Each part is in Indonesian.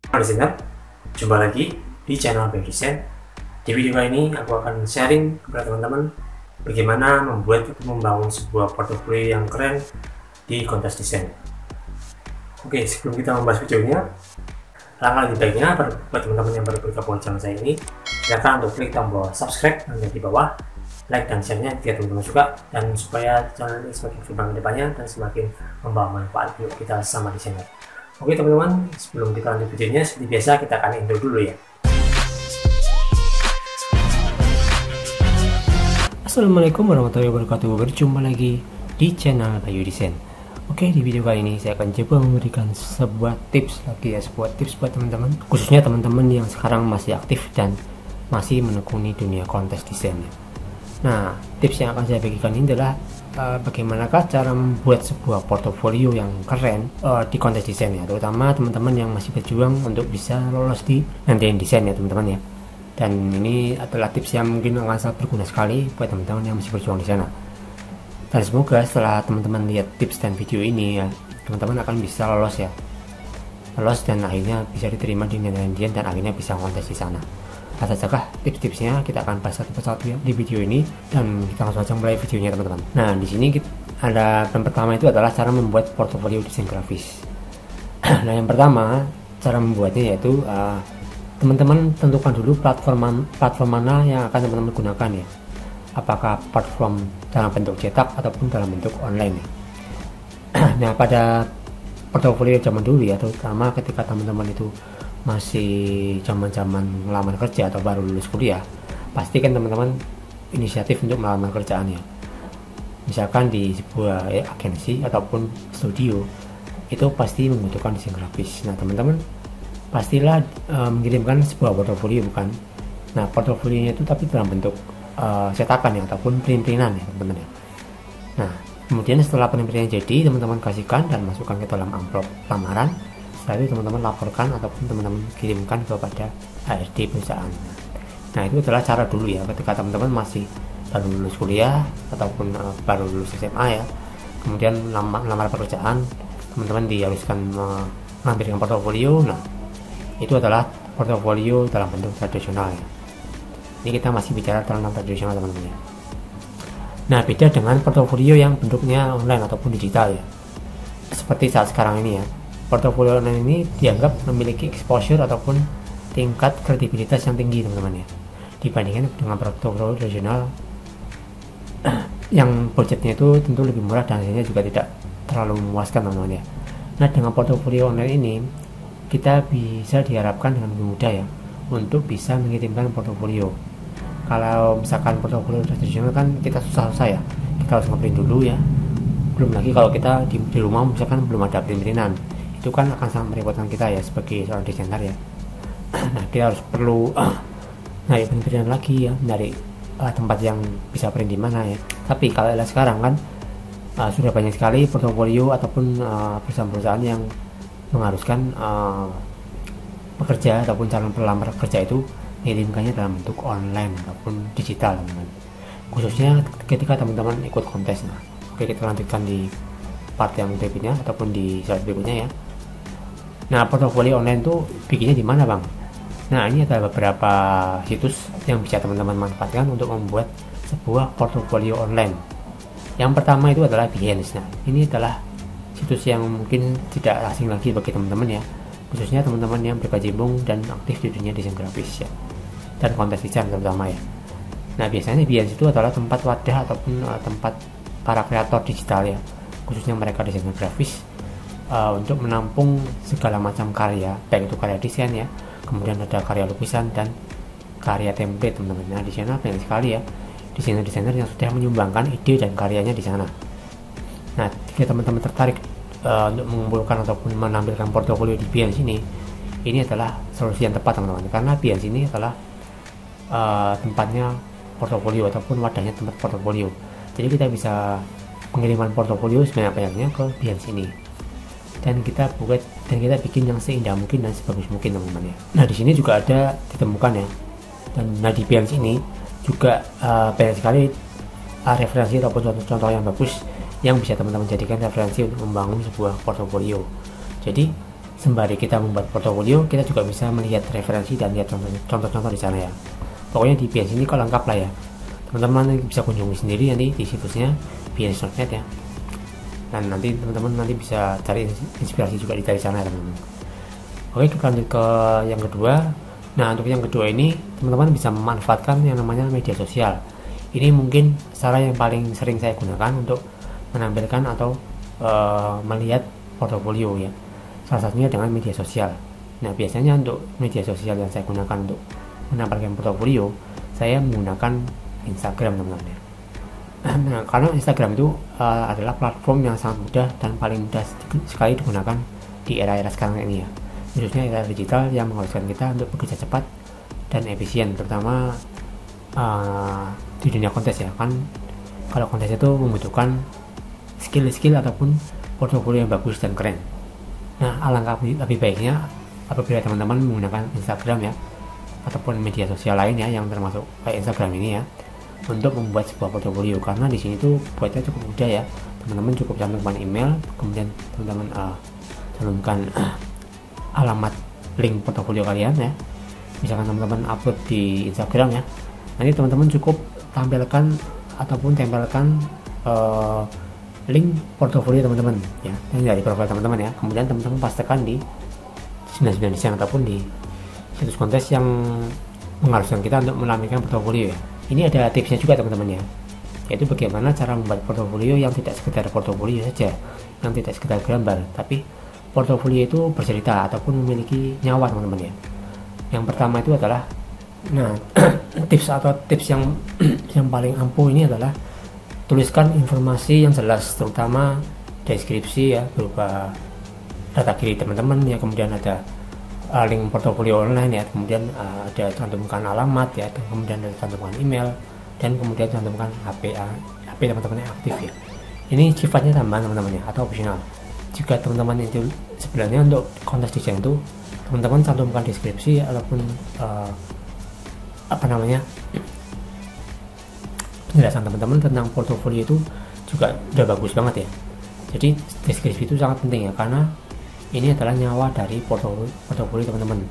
Listener, jumpa lagi di channel Bayu Desain. Di video kali ini aku akan sharing kepada teman-teman bagaimana membuat atau membangun sebuah portofolio yang keren di kontes desain. Oke, sebelum kita membahas videonya, langkah lebih baiknya buat teman-teman yang baru bergabung channel saya ini, silakan untuk klik tombol subscribe yang ada di bawah, like dan share-nya jika teman-teman suka, dan supaya channel ini semakin berkembang ke depannya dan semakin membawa manfaat untuk kita sama desainer. Oke teman-teman, sebelum kita lanjut videonya, seperti biasa kita akan intro dulu ya. Assalamualaikum warahmatullahi wabarakatuh. Berjumpa lagi di channel Bayu Desain. Oke, di video kali ini saya akan coba memberikan sebuah tips lagi ya, sebuah tips buat teman-teman, khususnya teman-teman yang sekarang masih aktif dan masih menekuni dunia kontes desain. Nah, tips yang akan saya bagikan ini adalah bagaimanakah cara membuat sebuah portofolio yang keren di kontes desain ya, terutama teman-teman yang masih berjuang untuk bisa lolos di nantian desain ya teman-teman ya. Dan ini adalah tips yang mungkin akan sangat berguna sekali buat teman-teman yang masih berjuang di sana. Dan semoga setelah teman-teman lihat tips dan video ini ya, teman-teman akan bisa lolos dan akhirnya bisa diterima di nantian dan akhirnya bisa kontes di sana. Apa sajakah tips-tipsnya, kita akan bahas satu persatu di video ini, dan kita langsung saja mulai videonya teman-teman. Nah, di sini ada yang pertama itu adalah cara membuat portofolio desain grafis. Nah, yang pertama cara membuatnya yaitu teman-teman tentukan dulu platform mana yang akan teman-teman gunakan ya. Apakah platform dalam bentuk cetak ataupun dalam bentuk online ya. Nah, pada portofolio zaman dulu ya, terutama ketika teman-teman itu masih zaman-zaman melamar kerja atau baru lulus kuliah, pasti kan teman-teman inisiatif untuk melamar kerjaan ya. Misalkan di sebuah agensi ataupun studio, itu pasti membutuhkan desain grafis. Nah, teman-teman pastilah mengirimkan sebuah portofolio, bukan? Nah, portofolionya itu tapi dalam bentuk cetakan ya, ataupun print-printan ya teman-teman ya. Nah, kemudian setelah print-printan jadi, teman-teman kasihkan dan masukkan ke dalam amplop lamaran. Setelah itu teman-teman laporkan ataupun teman-teman kirimkan kepada HRD perusahaan. Nah, itu adalah cara dulu ya, ketika teman-teman masih baru lulus kuliah ataupun baru lulus SMA ya, kemudian lamar pekerjaan, teman-teman diharuskan mengambilkan portofolio. Nah, itu adalah portofolio dalam bentuk tradisional ya. Ini kita masih bicara tentang tradisional teman-teman ya. Nah, beda dengan portofolio yang bentuknya online ataupun digital ya, seperti saat sekarang ini ya. Portofolio online ini dianggap memiliki exposure ataupun tingkat kredibilitas yang tinggi teman-teman ya, dibandingkan dengan portofolio tradisional yang budgetnya itu tentu lebih murah dan hasilnya juga tidak terlalu memuaskan teman-teman ya. Nah, dengan portofolio online ini kita bisa diharapkan dengan lebih mudah ya untuk bisa mengirimkan portofolio. Kalau misalkan portofolio tradisional kan kita susah-susah ya, kita harus ngeprint dulu ya, belum lagi kalau kita di rumah misalkan belum ada print-printan, itu kan akan sangat merepotkan kita ya sebagai seorang desainer ya. Nah, kita harus perlu naik print-printan lagi ya, dari tempat yang bisa print di mana ya. Tapi kalau sekarang kan sudah banyak sekali portofolio ataupun perusahaan-perusahaan yang mengharuskan pekerja ataupun calon pelamar kerja itu mengirimkannya dalam bentuk online ataupun digital teman-teman, khususnya ketika teman-teman ikut kontes. Nah, oke, kita lanjutkan di part yang berikutnya ataupun di slide berikutnya ya. Nah, portofolio online tuh bikinnya di mana bang? Nah, ini ada beberapa situs yang bisa teman-teman manfaatkan untuk membuat sebuah portofolio online. Yang pertama itu adalah Behance. Nah, ini adalah situs yang mungkin tidak asing lagi bagi teman-teman ya, khususnya teman-teman yang berkecimpung dan aktif di dunia desain grafis ya, dan kontes desain terutama ya. Nah, biasanya Behance itu adalah tempat wadah ataupun tempat para kreator digital ya, khususnya mereka desainer grafis, untuk menampung segala macam karya, baik itu karya desain ya, kemudian ada karya lukisan dan karya template teman-teman. Nah, di sana banyak sekali ya desainer-desainer yang sudah menyumbangkan ide dan karyanya di sana. Nah, jika teman-teman tertarik untuk mengumpulkan ataupun menampilkan portofolio di Behance ini adalah solusi yang tepat teman-teman, karena Behance ini adalah tempatnya portofolio ataupun wadahnya tempat portofolio. Jadi kita bisa pengiriman portofolio sebanyak-banyaknya ke Behance ini, dan kita bikin yang seindah mungkin dan sebagus mungkin teman-teman ya. Nah, di sini juga ada ditemukan ya, dan di Behance ini juga banyak sekali referensi ataupun contoh-contoh yang bagus yang bisa teman-teman jadikan referensi untuk membangun sebuah portofolio. Jadi sembari kita membuat portofolio, kita juga bisa melihat referensi dan lihat contoh-contoh di sana ya. Pokoknya di Behance ini kok lengkap lah ya, teman-teman bisa kunjungi sendiri nanti di situsnya behance.net ya, dan nanti teman-teman nanti bisa cari inspirasi juga di sana ya teman-teman. Oke, kita lanjut ke yang kedua. Nah, untuk yang kedua ini teman-teman bisa memanfaatkan yang namanya media sosial. Ini mungkin cara yang paling sering saya gunakan untuk menampilkan atau melihat portofolio ya. Salah satunya dengan media sosial. Nah, biasanya untuk media sosial yang saya gunakan untuk menampilkan portofolio, saya menggunakan Instagram teman-teman ya. Nah, karena Instagram itu adalah platform yang sangat mudah dan paling mudah sekali digunakan di era-era sekarang ini ya, khususnya era digital yang mengharuskan kita untuk bekerja cepat dan efisien, terutama di dunia kontes ya kan. Kalau kontes itu membutuhkan skill ataupun portofolio yang bagus dan keren. Nah, alangkah lebih baiknya apabila teman-teman menggunakan Instagram ya, ataupun media sosial lain ya yang termasuk kayak Instagram ini ya, untuk membuat sebuah portofolio. Karena di sini tuh buatnya cukup mudah ya, teman-teman cukup cantumkan email, kemudian teman-teman cantumkan alamat link portofolio kalian ya. Misalkan teman-teman upload di Instagram ya, nanti teman-teman cukup tampilkan ataupun tempelkan link portofolio teman-teman ya, ini dari profil teman-teman ya. Kemudian teman-teman pastikan di 99 desain ataupun di situs kontes yang mengharuskan kita untuk menampilkan portofolio ya. Ini ada tipsnya juga teman-teman ya, yaitu bagaimana cara membuat portofolio yang tidak sekedar portofolio saja, yang tidak sekedar gambar, tapi portofolio itu bercerita ataupun memiliki nyawa teman-teman ya. Yang pertama itu adalah, nah tips yang paling ampuh ini adalah tuliskan informasi yang jelas, terutama deskripsi ya, berupa data diri teman-teman ya, kemudian ada link portofolio online ya, kemudian ada cantumkan alamat ya, kemudian ada cantumkan email, dan kemudian cantumkan HP teman-teman yang aktif ya. Ini sifatnya tambahan teman-teman ya, atau opsional. Jika teman-teman itu sebenarnya untuk kontes desain itu teman-teman cantumkan deskripsi ataupun penjelasan teman-teman tentang portofolio itu juga udah bagus banget ya. Jadi deskripsi itu sangat penting ya, karena ini adalah nyawa dari portofolio teman-teman,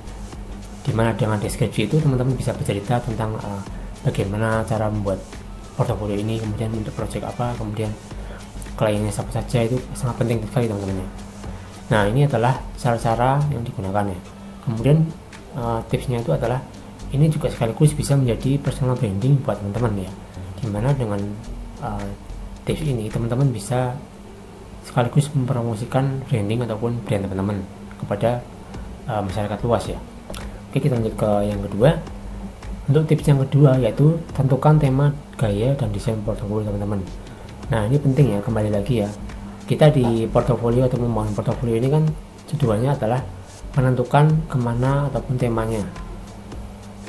dimana dengan deskripsi itu teman-teman bisa bercerita tentang bagaimana cara membuat portofolio ini, kemudian untuk project apa, kemudian kliennya siapa saja, itu sangat penting sekali teman-teman ya. Nah, ini adalah cara-cara yang digunakan ya. Kemudian tipsnya itu adalah ini juga sekaligus bisa menjadi personal branding buat teman-teman ya, dimana dengan tips ini teman-teman bisa sekaligus mempromosikan branding ataupun brand teman-teman kepada masyarakat luas ya. Oke, kita lanjut ke yang kedua. Untuk tips yang kedua yaitu tentukan tema, gaya, dan desain portofolio teman-teman. Nah, ini penting ya, kembali lagi ya, kita di portofolio atau membangun portofolio ini kan tujuannya adalah menentukan kemana ataupun temanya.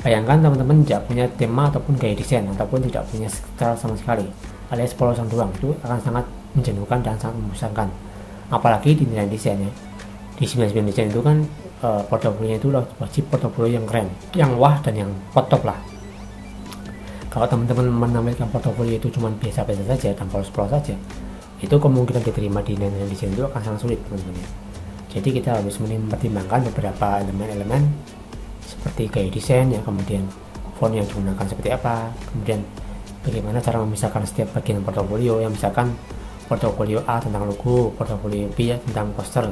Bayangkan teman-teman tidak punya tema ataupun gaya desain, ataupun tidak punya style sama sekali, alias polosan doang, itu akan sangat menjenuhkan dan sangat membosankan. Apalagi di desain ya, di 99 desain itu kan portofolio itu wajib portofolio yang keren, yang wah, dan yang top lah. Kalau teman-teman menampilkan portofolio itu cuma biasa-biasa saja dan polos-polos saja, itu kemungkinan diterima di desain itu akan sangat sulit teman-teman. Jadi kita harus mempertimbangkan beberapa elemen-elemen seperti gaya desain ya, kemudian font yang digunakan seperti apa, kemudian bagaimana cara memisahkan setiap bagian portofolio, yang misalkan portofolio A tentang logo, portofolio B ya tentang poster,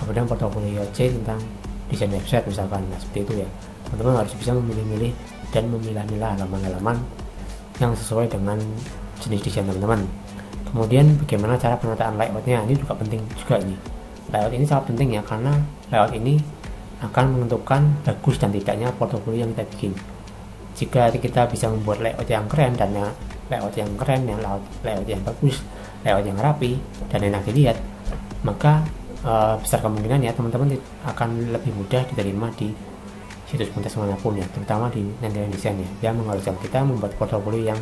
kemudian portofolio C tentang desain website misalkan. Nah, seperti itu ya, teman-teman harus bisa memilih-milih dan memilah-milah halaman-halaman yang sesuai dengan jenis desain teman-teman. Kemudian bagaimana cara penataan layoutnya, ini juga penting juga ini. Layout ini sangat penting ya, karena layout ini akan menentukan bagus dan tidaknya portofolio yang kita bikin. Jika kita bisa membuat layout yang keren dan layout yang bagus, layout yang rapi dan enak dilihat, maka besar kemungkinan ya teman-teman akan lebih mudah diterima di situs kontes manapun ya, terutama di nantian desain ya, yang mengharuskan kita membuat portofolio yang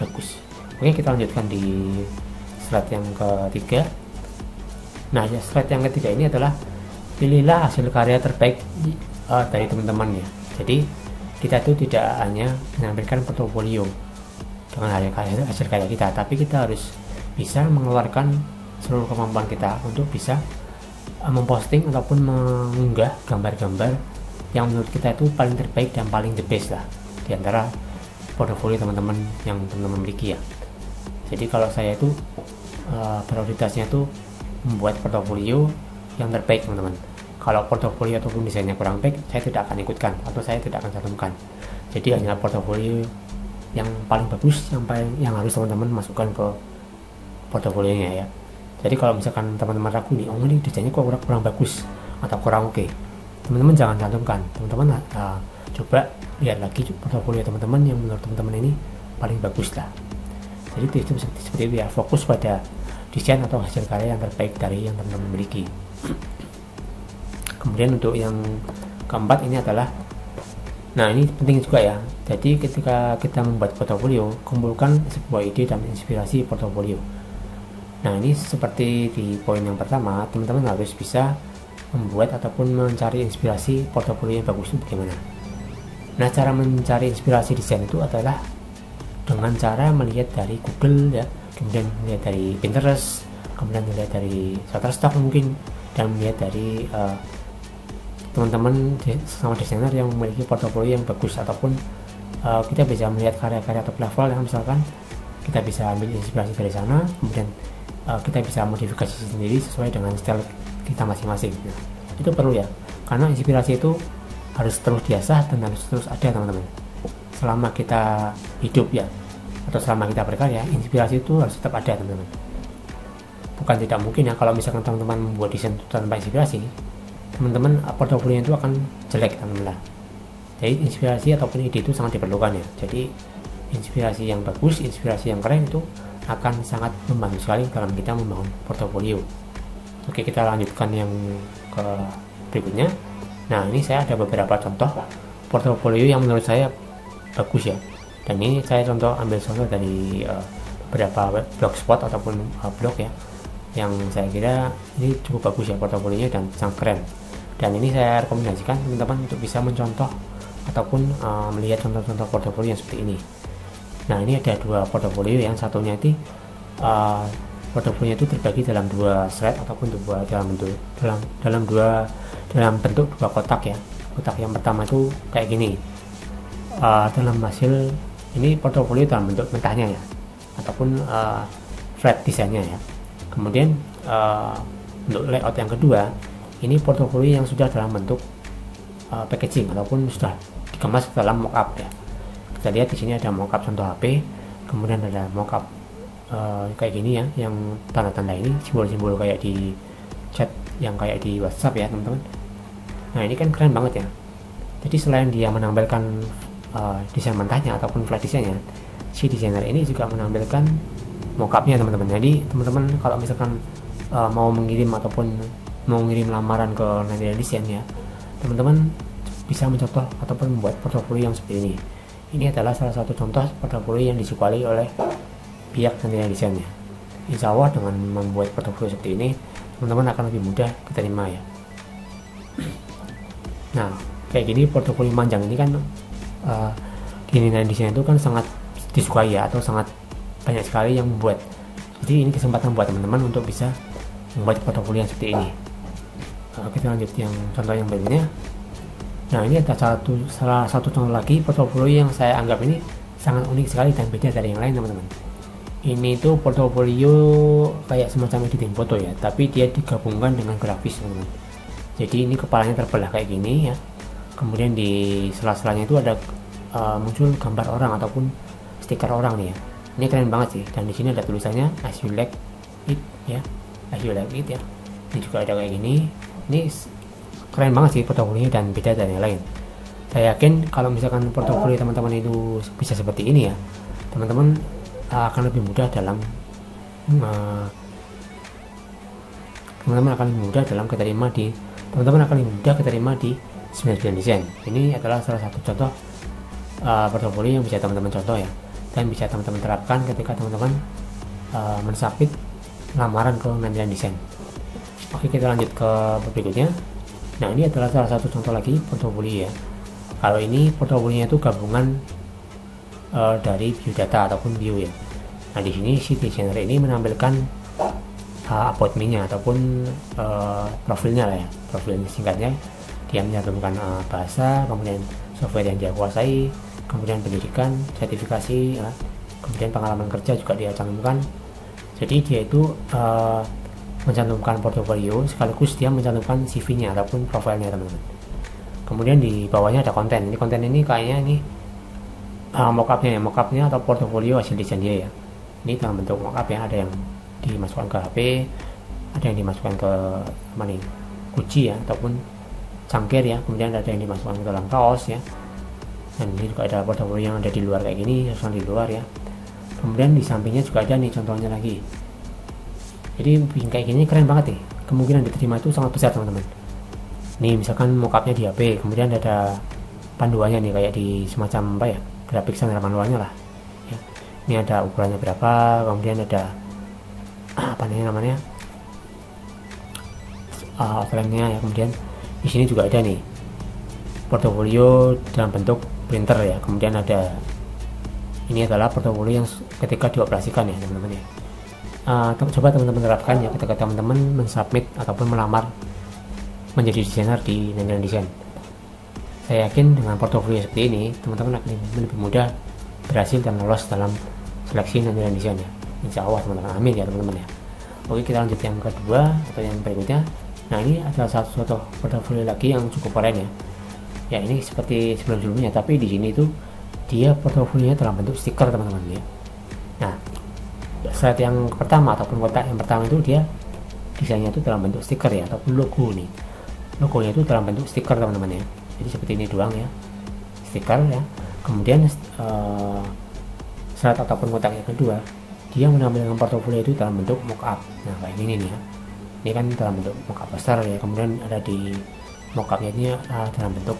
bagus. Oke, kita lanjutkan di slide yang ketiga. Nah, ya, slide yang ketiga ini adalah pilihlah hasil karya terbaik dari teman-teman ya. Jadi kita itu tidak hanya menampilkan portofolio dengan hasil karya kita, tapi kita harus bisa mengeluarkan seluruh kemampuan kita untuk bisa memposting ataupun mengunggah gambar-gambar yang menurut kita itu paling terbaik dan paling the best lah di antara portofolio teman-teman yang teman-teman miliki ya. Jadi kalau saya itu prioritasnya itu membuat portofolio yang terbaik teman-teman. Kalau portofolio ataupun desainnya kurang baik, saya tidak akan ikutkan atau saya tidak akan cantumkan. Jadi hanya portofolio yang paling bagus yang harus teman-teman masukkan ke portofolionya ya. Jadi kalau misalkan teman-teman ragu nih, oh ini desainnya kok kurang bagus atau kurang oke, teman-teman jangan cantumkan. Teman-teman coba lihat lagi portofolio teman-teman yang menurut teman-teman ini paling bagus lah. Jadi itu seperti itu ya, fokus pada desain atau hasil karya yang terbaik dari yang teman-teman miliki. Kemudian untuk yang keempat ini adalah, nah ini penting juga ya, jadi ketika kita membuat portofolio, kumpulkan sebuah ide dan inspirasi portofolio. Nah ini seperti di poin yang pertama, teman-teman harus bisa membuat ataupun mencari inspirasi portofolio yang bagus itu bagaimana. Nah cara mencari inspirasi desain itu adalah dengan cara melihat dari Google ya, kemudian melihat dari Pinterest, kemudian melihat dari Shutterstock mungkin, dan melihat dari teman-teman sama desainer yang memiliki portofolio yang bagus, ataupun kita bisa melihat karya-karya top level yang misalkan kita bisa ambil inspirasi dari sana, kemudian kita bisa modifikasi sendiri sesuai dengan style kita masing-masing. Nah, itu perlu ya, karena inspirasi itu harus terus diasah dan harus terus ada teman-teman. Selama kita hidup ya, atau selama kita berkarya, inspirasi itu harus tetap ada teman-teman. Bukan tidak mungkin ya kalau misalkan teman-teman membuat desain tanpa inspirasi, teman-teman portofolio itu akan jelek teman-teman. Jadi inspirasi ataupun ide itu sangat diperlukan ya. Jadi inspirasi yang bagus, inspirasi yang keren itu akan sangat membantu sekali dalam kita membangun portofolio. Oke, kita lanjutkan yang ke berikutnya. Nah ini saya ada beberapa contoh portofolio yang menurut saya bagus ya, dan ini saya ambil contoh dari beberapa blogspot ataupun blog ya, yang saya kira ini cukup bagus ya portofolionya dan sangat keren. Dan ini saya rekomendasikan teman-teman untuk bisa mencontoh ataupun melihat contoh-contoh portofolio yang seperti ini. Nah ini ada dua portofolio, yang satunya itu portofolio itu terbagi dalam dua slide ataupun dalam bentuk dua kotak ya. Kotak yang pertama itu kayak gini, dalam hasil ini portofolio dalam bentuk mentahnya ya, ataupun flat desainnya ya. Kemudian untuk layout yang kedua, ini portofolio yang sudah dalam bentuk packaging ataupun sudah dikemas dalam mockup ya. Kita lihat di sini ada mockup contoh HP, kemudian ada mockup kayak gini ya, yang tanda-tanda ini simbol-simbol kayak di chat yang kayak di WhatsApp ya teman-teman. Nah ini kan keren banget ya. Jadi selain dia menampilkan desain mentahnya ataupun flat desainnya, si desainer ini juga menampilkan mockupnya teman-teman. Jadi teman-teman kalau misalkan mau mengirim ataupun mau mengirim lamaran ke Nandian Design ya, teman-teman bisa mencontoh ataupun membuat portofolio yang seperti ini. Ini adalah salah satu contoh portofolio yang disukai oleh pihak Nandian Design ya. Insya Allah dengan membuat portofolio seperti ini, teman-teman akan lebih mudah diterima ya. Nah kayak gini portofolio panjang ini kan di Nandian Design itu kan sangat disukai ya, atau sangat banyak sekali yang membuat. Jadi ini kesempatan buat teman-teman untuk bisa membuat portofolio yang seperti ini. Kita lanjut yang contoh yang berikutnya. Nah ini ada salah satu contoh lagi portofolio yang saya anggap ini sangat unik sekali dan beda dari yang lain teman-teman. Ini tuh portofolio kayak semacam editing foto ya, tapi dia digabungkan dengan grafis teman-teman. Jadi ini kepalanya terbelah kayak gini ya, kemudian di sela-selanya itu ada muncul gambar orang ataupun stiker orang nih ya. Ini keren banget sih, dan di sini ada tulisannya as you like it ya, as you like it ya. Ini juga ada kayak gini. Ini keren banget sih portofolionya dan beda dari yang lain. Saya yakin kalau misalkan portofolio teman-teman itu bisa seperti ini ya, teman-teman akan lebih mudah dalam keterima di 99 Design. Ini adalah salah satu contoh portofolio yang bisa teman-teman contoh ya, dan bisa teman-teman terapkan ketika teman-teman mensubmit lamaran ke Nandian Design. Oke, kita lanjut ke berikutnya. Nah ini adalah salah satu contoh lagi portofolio ya. Kalau ini portofolionya itu gabungan dari biodata ataupun bio ya. Nah di sini si desainer ini menampilkan about me-nya ataupun profilnya lah ya, profil singkatnya. Dia mencantumkan bahasa, kemudian software yang dia kuasai, kemudian pendidikan, sertifikasi ya, kemudian pengalaman kerja juga dia cantumkan. Jadi dia itu mencantumkan portofolio sekaligus dia mencantumkan CV-nya ataupun profilnya teman-teman. Kemudian di bawahnya ada konten. Ini konten ini kayaknya ini mockupnya atau portofolio hasil desain dia ya. Ini dalam bentuk mockup ya, ada yang dimasukkan ke HP, ada yang dimasukkan ke guci ya ataupun cangkir ya, kemudian ada yang dimasukkan ke dalam kaos ya. Dan ini juga ada portofolio yang ada di luar kayak gini, yang di luar ya. Kemudian di sampingnya juga ada nih contohnya lagi. Jadi bikin kayak gini keren banget nih, kemungkinan diterima itu sangat besar teman-teman. Nih misalkan mockupnya di HP, kemudian ada panduannya nih kayak di semacam apa ya, grafik dan manualnya lah ya. Ini ada ukurannya berapa, kemudian ada apa namanya outline-nya ya. Kemudian di sini juga ada nih portofolio dalam bentuk printer ya. Kemudian ada, ini adalah portofolio yang ketika dioperasikan ya teman-teman ya. Coba teman-teman terapkan ya ketika teman-teman mensubmit ataupun melamar menjadi desainer di 99 Design. Saya yakin dengan portofolio seperti ini teman-teman akan lebih mudah berhasil dan lolos dalam seleksi 99 Design ya. Insya Allah teman-teman, amin ya teman-teman ya. Oke, kita lanjut yang kedua atau yang berikutnya. Nah, ini adalah satu portofolio lagi yang cukup keren ya. Ya, ini seperti sebelum-sebelumnya, tapi di sini tuh dia portofolionya dalam bentuk stiker teman-teman ya. Nah, slide yang pertama ataupun kotak yang pertama itu dia desainnya itu dalam bentuk stiker ya ataupun logo nih. Logonya itu dalam bentuk stiker teman-teman ya. Jadi seperti ini doang ya, stiker ya. Kemudian slide ataupun kotak yang kedua, dia menampilkan portofolio itu dalam bentuk mockup. Nah, kayak gini nih ya. Ini kan dalam bentuk mockup besar ya. Kemudian ada di mockupnya ini dalam bentuk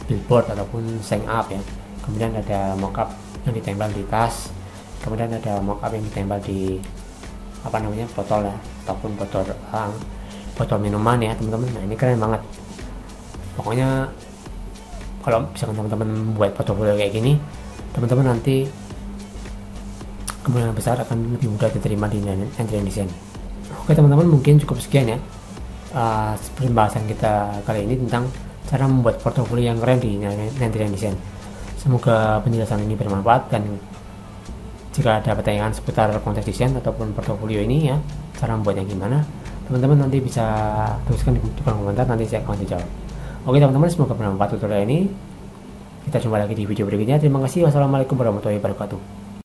billboard ataupun sign up ya. Kemudian ada mockup yang ditempel di tas. Kemudian ada mockup yang ditempel di botol ya, ataupun botol minuman ya teman-teman. Nah, ini keren banget. Pokoknya kalau misalkan teman-teman buat portofolio kayak gini, teman-teman nanti kemungkinan besar akan lebih mudah diterima di 99 Design. Oke teman-teman, mungkin cukup sekian ya pembahasan kita kali ini tentang cara membuat portofolio yang keren di 99 Design. Semoga penjelasan ini bermanfaat, dan jika ada pertanyaan seputar konteks desain ataupun portofolio ini ya, cara membuatnya gimana, teman-teman nanti bisa tuliskan di kolom komentar, nanti saya akan dijawab. Oke teman-teman, semoga bermanfaat tutorial ini. Kita jumpa lagi di video berikutnya. Terima kasih. Wassalamualaikum warahmatullahi wabarakatuh.